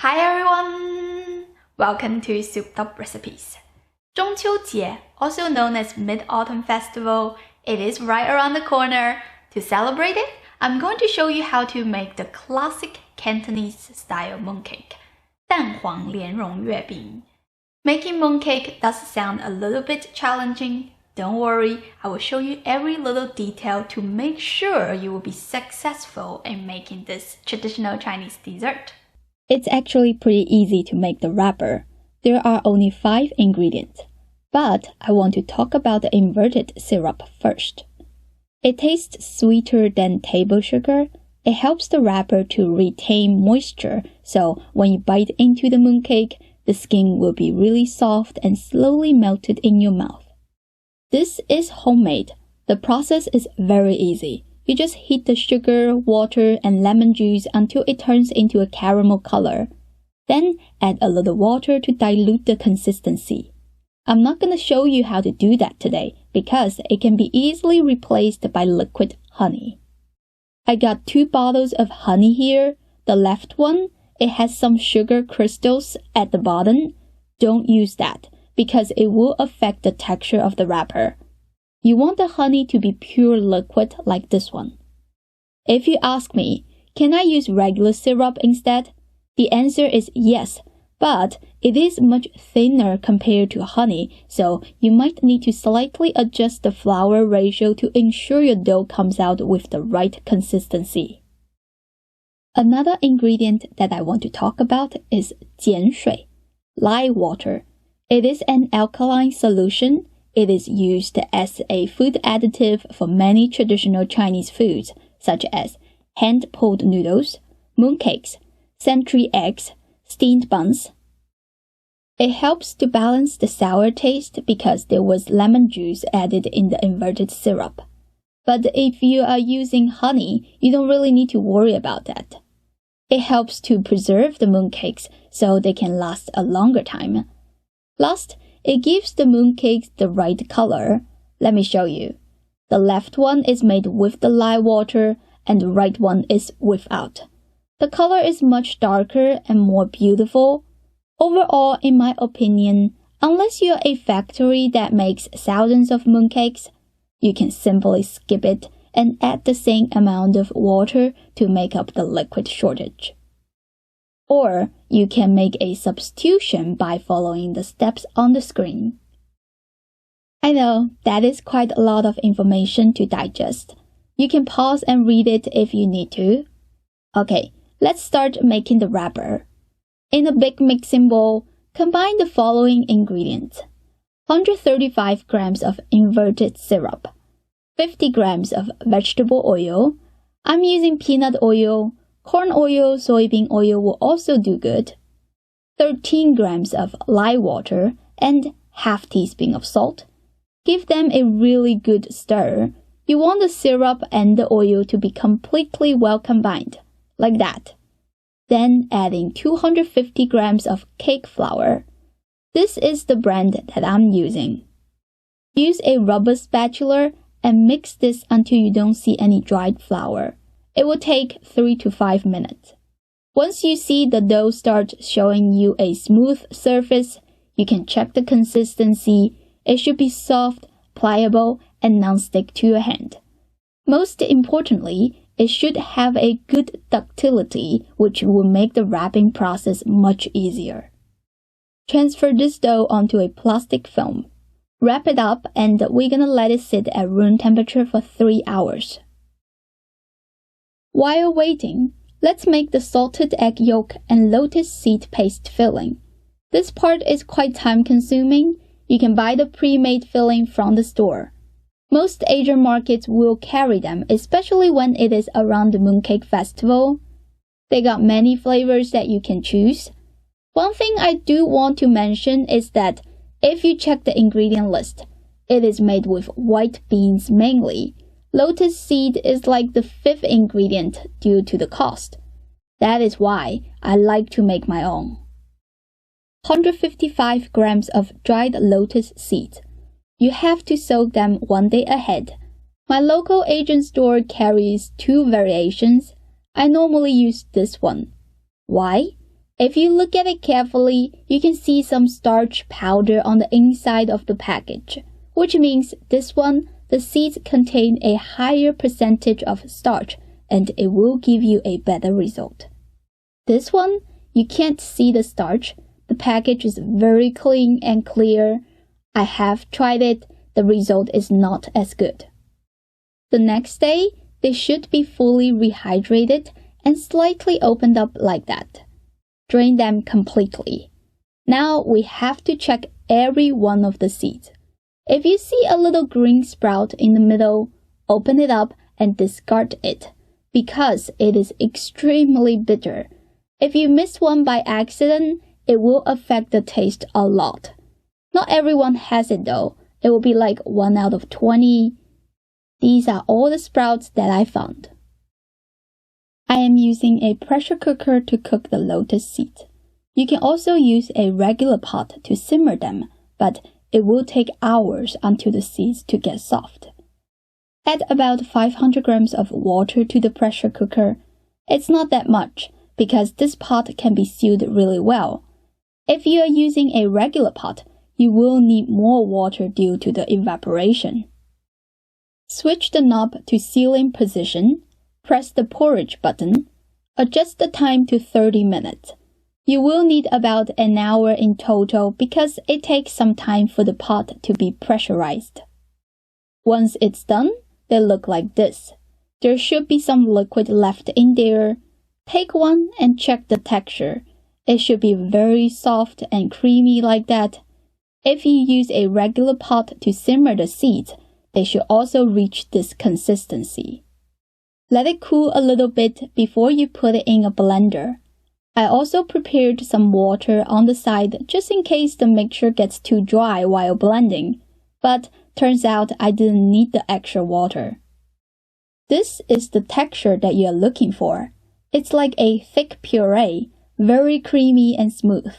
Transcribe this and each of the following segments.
Hi everyone! Welcome to Souped Up Recipes. 中秋节, also known as Mid-Autumn Festival, it is right around the corner. To celebrate it, I'm going to show you how to make the classic Cantonese style mooncake, 蛋黄莲蓉月饼. Making mooncake does sound a little bit challenging. Don't worry, I will show you every little detail to make sure you will be successful in making this traditional Chinese dessert. It's actually pretty easy to make the wrapper. There are only 5 ingredients. But I want to talk about the inverted syrup first. It tastes sweeter than table sugar. It helps the wrapper to retain moisture, so when you bite into the mooncake, the skin will be really soft and slowly melted in your mouth. This is homemade. The process is very easy. You just heat the sugar, water, and lemon juice until it turns into a caramel color. Then add a little water to dilute the consistency. I'm not going to show you how to do that today because it can be easily replaced by liquid honey. I got 2 bottles of honey here. The left one, it has some sugar crystals at the bottom. Don't use that because it will affect the texture of the wrapper. You want the honey to be pure liquid like this one. If you ask me, can I use regular syrup instead? The answer is yes, but it is much thinner compared to honey, so you might need to slightly adjust the flour ratio to ensure your dough comes out with the right consistency. Another ingredient that I want to talk about is 碱水, lye water. It is an alkaline solution. It is used as a food additive for many traditional Chinese foods, such as hand-pulled noodles, mooncakes, century eggs, steamed buns. It helps to balance the sour taste because there was lemon juice added in the inverted syrup. But if you are using honey, you don't really need to worry about that. It helps to preserve the mooncakes so they can last a longer time. Last, it gives the mooncakes the right color. Let me show you. The left one is made with the lye water and the right one is without. The color is much darker and more beautiful. Overall, in my opinion, unless you're a factory that makes thousands of mooncakes, you can simply skip it and add the same amount of water to make up the liquid shortage. Or you can make a substitution by following the steps on the screen. I know that is quite a lot of information to digest. You can pause and read it if you need to. Okay, let's start making the wrapper. In a big mixing bowl, combine the following ingredients. 135 grams of inverted syrup, 50 grams of vegetable oil. I'm using peanut oil. Corn oil, soybean oil will also do good. 13 grams of lye water and half teaspoon of salt. Give them a really good stir. You want the syrup and the oil to be completely well combined, like that. Then adding 250 grams of cake flour. This is the brand that I'm using. Use a rubber spatula and mix this until you don't see any dried flour. It will take 3 to 5 minutes. Once you see the dough start showing you a smooth surface, you can check the consistency. It should be soft, pliable, and non-stick to your hand. Most importantly, it should have a good ductility, which will make the wrapping process much easier. Transfer this dough onto a plastic film. Wrap it up and we're gonna let it sit at room temperature for 3 hours. While waiting, let's make the salted egg yolk and lotus seed paste filling. This part is quite time-consuming. You can buy the pre-made filling from the store. Most Asian markets will carry them, especially when it is around the Mooncake Festival. They got many flavors that you can choose. One thing I do want to mention is that if you check the ingredient list, it is made with white beans mainly. Lotus seed is like the 5th ingredient due to the cost. That is why I like to make my own. 155 grams of dried lotus seeds. You have to soak them 1 day ahead. My local Asian store carries 2 variations. I normally use this one. Why? If you look at it carefully, you can see some starch powder on the inside of the package, which means this one, the seeds contain a higher percentage of starch and it will give you a better result. This one, you can't see the starch. The package is very clean and clear. I have tried it. The result is not as good. The next day, they should be fully rehydrated and slightly opened up like that. Drain them completely. Now we have to check every one of the seeds. If you see a little green sprout in the middle, open it up and discard it because it is extremely bitter. If you miss one by accident, it will affect the taste a lot. Not everyone has it though. It will be like 1 out of 20. These are all the sprouts that I found. I am using a pressure cooker to cook the lotus seeds. You can also use a regular pot to simmer them, but it will take hours until the seeds to get soft. Add about 500 grams of water to the pressure cooker. It's not that much because this pot can be sealed really well. If you are using a regular pot, you will need more water due to the evaporation. Switch the knob to sealing position. Press the porridge button. Adjust the time to 30 minutes. You will need about an hour in total because it takes some time for the pot to be pressurized. Once it's done, they look like this. There should be some liquid left in there. Take one and check the texture. It should be very soft and creamy like that. If you use a regular pot to simmer the seeds, they should also reach this consistency. Let it cool a little bit before you put it in a blender. I also prepared some water on the side just in case the mixture gets too dry while blending, but turns out I didn't need the extra water. This is the texture that you're looking for. It's like a thick puree, very creamy and smooth.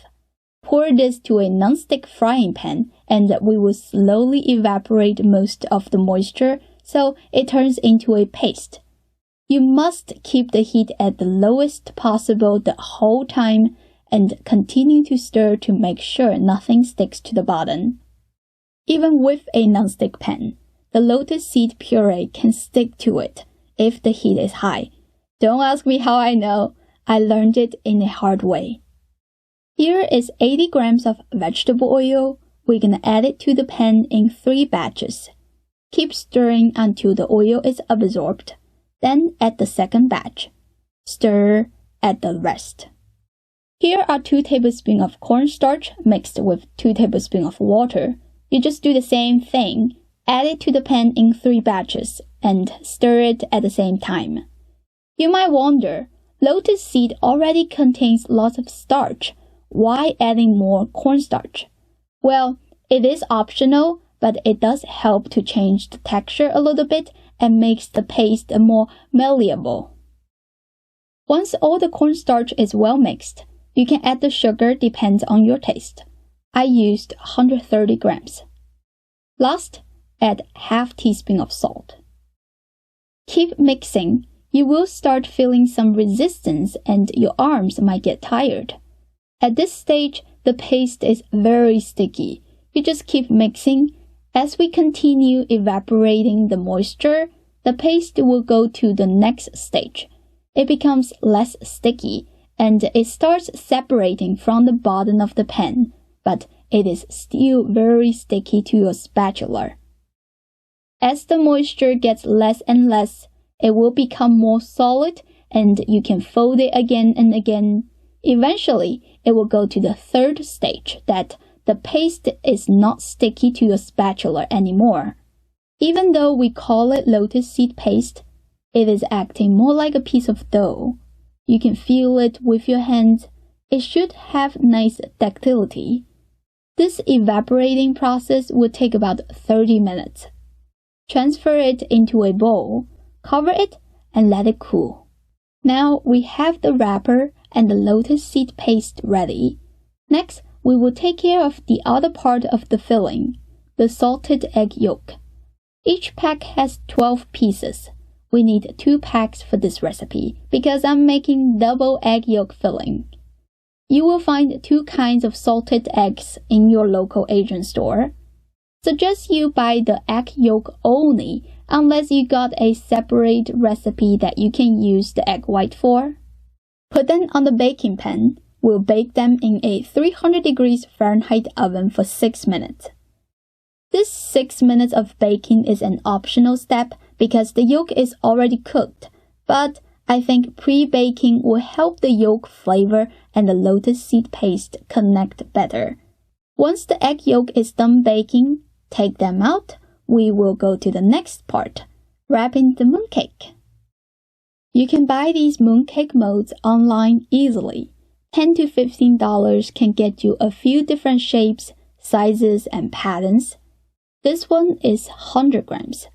Pour this to a non-stick frying pan and we will slowly evaporate most of the moisture so it turns into a paste. You must keep the heat at the lowest possible the whole time and continue to stir to make sure nothing sticks to the bottom. Even with a non-stick pan, the lotus seed puree can stick to it if the heat is high. Don't ask me how I know. I learned it in a hard way. Here is 80 grams of vegetable oil. We're gonna add it to the pan in 3 batches. Keep stirring until the oil is absorbed. Then add the second batch. Stir, add the rest. Here are 2 tablespoons of cornstarch mixed with 2 tablespoons of water. You just do the same thing. Add it to the pan in 3 batches and stir it at the same time. You might wonder, lotus seed already contains lots of starch. Why adding more cornstarch? Well, it is optional, but it does help to change the texture a little bit and makes the paste more malleable. Once all the cornstarch is well mixed, you can add the sugar depends on your taste. I used 130 grams. Last, add half teaspoon of salt. Keep mixing. You will start feeling some resistance and your arms might get tired. At this stage, the paste is very sticky. You just keep mixing. As we continue evaporating the moisture, the paste will go to the next stage. It becomes less sticky and it starts separating from the bottom of the pan, but it is still very sticky to your spatula. As the moisture gets less and less, it will become more solid and you can fold it again and again. Eventually, it will go to the 3rd stage that the paste is not sticky to your spatula anymore. Even though we call it lotus seed paste, it is acting more like a piece of dough. You can feel it with your hands. It should have nice ductility. This evaporating process will take about 30 minutes. Transfer it into a bowl, cover it, and let it cool. Now we have the wrapper and the lotus seed paste ready. Next, we will take care of the other part of the filling, the salted egg yolk. Each pack has 12 pieces. We need 2 packs for this recipe because I'm making double egg yolk filling. you will find 2 kinds of salted eggs in your local Asian store. Suggest you buy the egg yolk only unless you got a separate recipe that you can use the egg white for. Put them on the baking pan. We'll bake them in a 300 degrees Fahrenheit oven for 6 minutes. This 6 minutes of baking is an optional step because the yolk is already cooked, but I think pre-baking will help the yolk flavor and the lotus seed paste connect better. Once the egg yolk is done baking, take them out. We will go to the next part, wrapping the mooncake. You can buy these mooncake molds online easily. $10 to $15 can get you a few different shapes, sizes, and patterns. This one is 100 grams.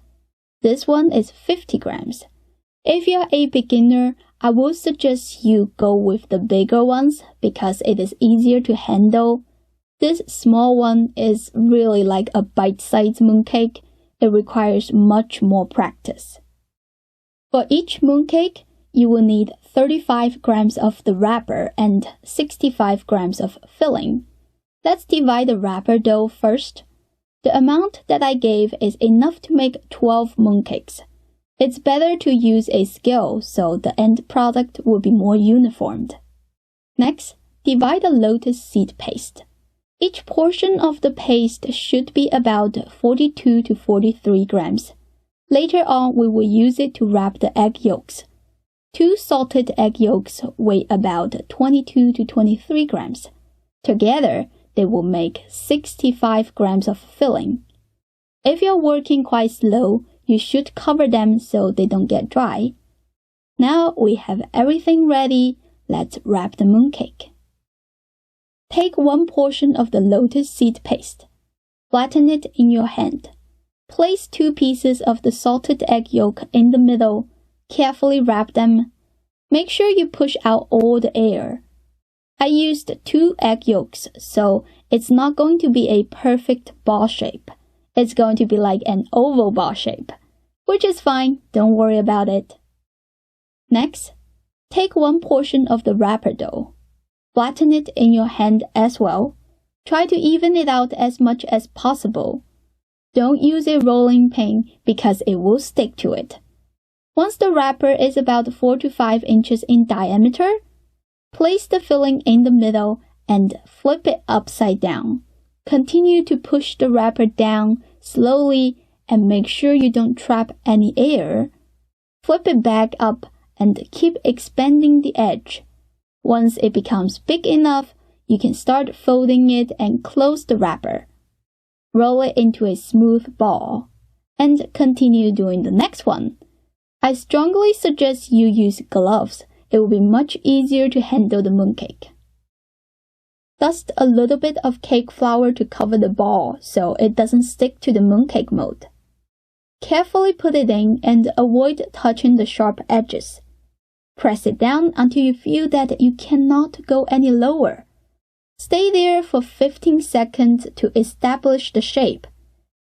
This one is 50 grams. If you're a beginner, I would suggest you go with the bigger ones because it is easier to handle. This small one is really like a bite-sized mooncake. It requires much more practice. For each mooncake, you will need 35 grams of the wrapper and 65 grams of filling. Let's divide the wrapper dough first. The amount that I gave is enough to make 12 mooncakes. It's better to use a scale so the end product will be more uniformed. Next, divide the lotus seed paste. Each portion of the paste should be about 42 to 43 grams. Later on, we will use it to wrap the egg yolks. 2 salted egg yolks weigh about 22 to 23 grams. Together, they will make 65 grams of filling. If you're working quite slow, you should cover them so they don't get dry. Now we have everything ready. Let's wrap the mooncake. Take 1 portion of the lotus seed paste. Flatten it in your hand. Place 2 pieces of the salted egg yolk in the middle. Carefully wrap them. Make sure you push out all the air. I used 2 egg yolks, so it's not going to be a perfect ball shape. It's going to be like an oval ball shape, which is fine, don't worry about it. Next, take 1 portion of the wrapper dough. Flatten it in your hand as well. Try to even it out as much as possible. Don't use a rolling pin because it will stick to it. Once the wrapper is about 4 to 5 inches in diameter, place the filling in the middle and flip it upside down. Continue to push the wrapper down slowly and make sure you don't trap any air. Flip it back up and keep expanding the edge. Once it becomes big enough, you can start folding it and close the wrapper. Roll it into a smooth ball and continue doing the next one. I strongly suggest you use gloves. It will be much easier to handle the mooncake. Dust a little bit of cake flour to cover the ball so it doesn't stick to the mooncake mold. Carefully put it in and avoid touching the sharp edges. Press it down until you feel that you cannot go any lower. Stay there for 15 seconds to establish the shape.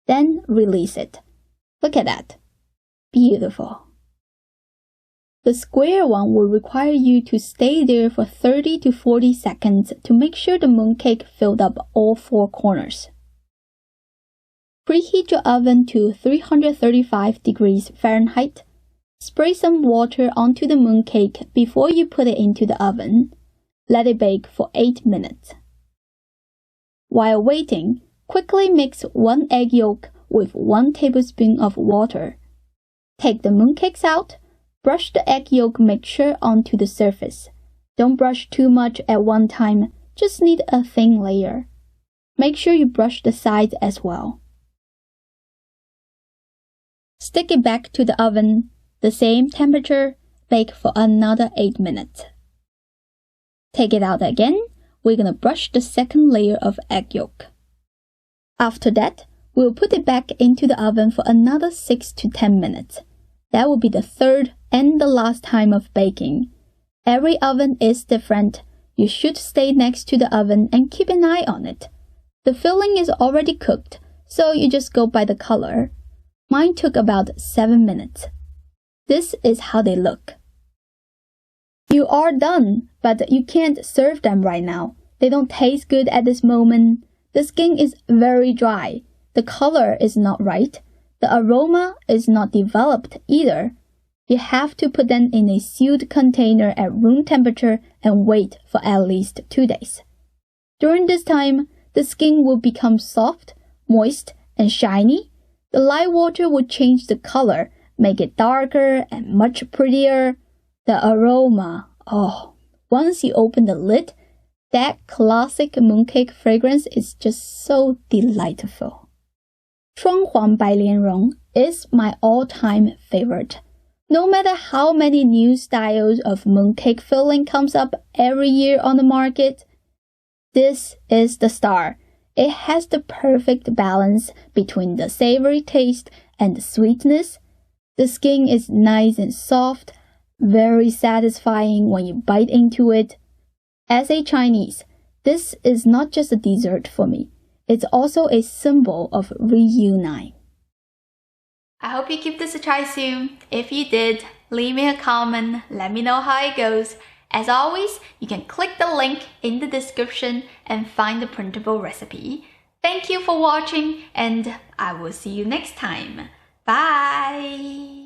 Then release it. Look at that. Beautiful. The square one will require you to stay there for 30 to 40 seconds to make sure the mooncake filled up all 4 corners. Preheat your oven to 335 degrees Fahrenheit. Spray some water onto the mooncake before you put it into the oven. Let it bake for 8 minutes. While waiting, quickly mix 1 egg yolk with 1 tablespoon of water. Take the mooncakes out. Brush the egg yolk mixture onto the surface. Don't brush too much at one time, just need a thin layer. Make sure you brush the sides as well. Stick it back to the oven, the same temperature, bake for another 8 minutes. Take it out again, we're gonna brush the second layer of egg yolk. After that, we'll put it back into the oven for another 6 to 10 minutes. That will be the third and the last time of baking. Every oven is different. You should stay next to the oven and keep an eye on it. The filling is already cooked, so you just go by the color. Mine took about 7 minutes. This is how they look. You are done, but you can't serve them right now. They don't taste good at this moment. The skin is very dry. The color is not right. The aroma is not developed either. You have to put them in a sealed container at room temperature and wait for at least 2 days. During this time, the skin will become soft, moist, and shiny. The lye water will change the color, make it darker and much prettier. The aroma, once you open the lid, that classic mooncake fragrance is just so delightful. 双黄白莲蓉 is my all-time favorite. No matter how many new styles of mooncake filling comes up every year on the market, this is the star. It has the perfect balance between the savory taste and the sweetness. The skin is nice and soft, very satisfying when you bite into it. As a Chinese, this is not just a dessert for me. It's also a symbol of reuniting. I hope you give this a try soon. If you did, leave me a comment, let me know how it goes. As always, you can click the link in the description and find the printable recipe. Thank you for watching, and I will see you next time. Bye!